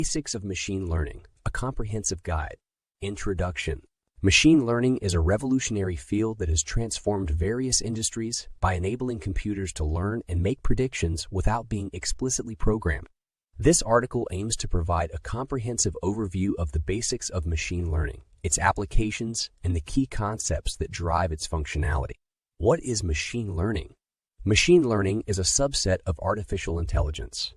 Basics of Machine Learning, a Comprehensive Guide. Introduction. Machine learning is a revolutionary field that has transformed various industries by enabling computers to learn and make predictions without being explicitly programmed. This article aims to provide a comprehensive overview of the basics of machine learning, its applications, and the key concepts that drive its functionality. What is machine learning? Machine learning is a subset of artificial intelligence,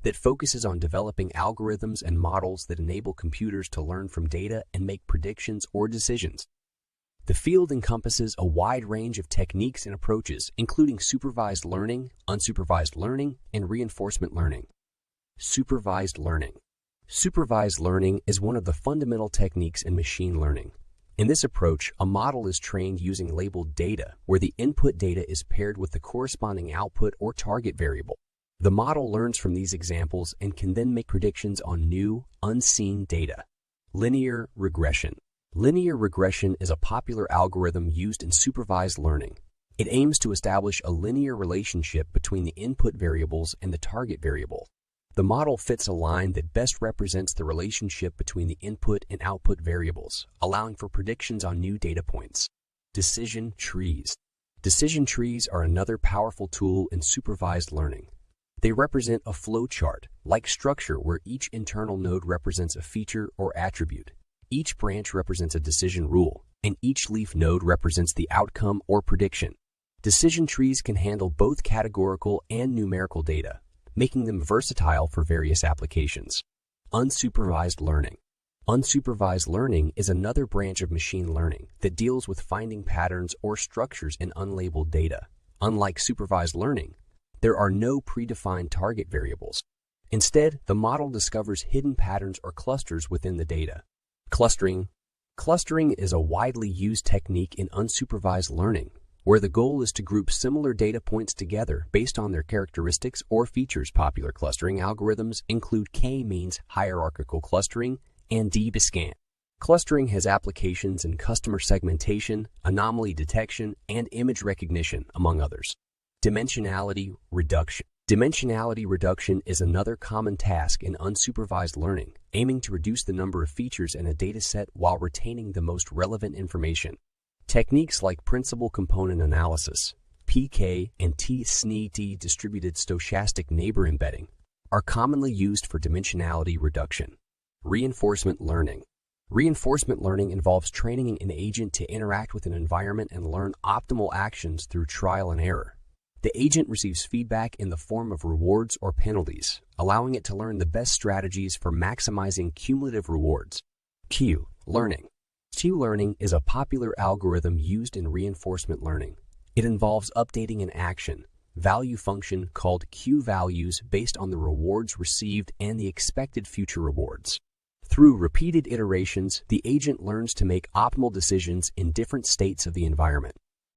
that focuses on developing algorithms and models that enable computers to learn from data and make predictions or decisions. The field encompasses a wide range of techniques and approaches, including supervised learning, unsupervised learning, and reinforcement learning. Supervised learning. Supervised learning is one of the fundamental techniques in machine learning. In this approach, a model is trained using labeled data, where the input data is paired with the corresponding output or target variable. The model learns from these examples and can then make predictions on new, unseen data. Linear regression. Linear regression is a popular algorithm used in supervised learning. It aims to establish a linear relationship between the input variables and the target variable. The model fits a line that best represents the relationship between the input and output variables, allowing for predictions on new data points. Decision trees. Decision trees are another powerful tool in supervised learning. They represent a flowchart-like structure where each internal node represents a feature or attribute. Each branch represents a decision rule, and each leaf node represents the outcome or prediction. Decision trees can handle both categorical and numerical data, making them versatile for various applications. Unsupervised learning. Unsupervised learning is another branch of machine learning that deals with finding patterns or structures in unlabeled data. Unlike supervised learning, there are no predefined target variables. Instead, the model discovers hidden patterns or clusters within the data. Clustering. Clustering is a widely used technique in unsupervised learning, where the goal is to group similar data points together based on their characteristics or features. Popular clustering algorithms include k-means hierarchical clustering and dbscan. Clustering has applications in customer segmentation, anomaly detection, and image recognition, among others. Dimensionality reduction. Dimensionality reduction is another common task in unsupervised learning, aiming to reduce the number of features in a dataset while retaining the most relevant information. Techniques like principal component analysis, PK, and T-SNE-T distributed stochastic neighbor embedding are commonly used for dimensionality reduction. Reinforcement learning. Reinforcement learning involves training an agent to interact with an environment and learn optimal actions through trial and error. The agent receives feedback in the form of rewards or penalties, allowing it to learn the best strategies for maximizing cumulative rewards. Q-learning. Q-learning is a popular algorithm used in reinforcement learning. It involves updating an action value function called Q-values based on the rewards received and the expected future rewards. Through repeated iterations, the agent learns to make optimal decisions in different states of the environment.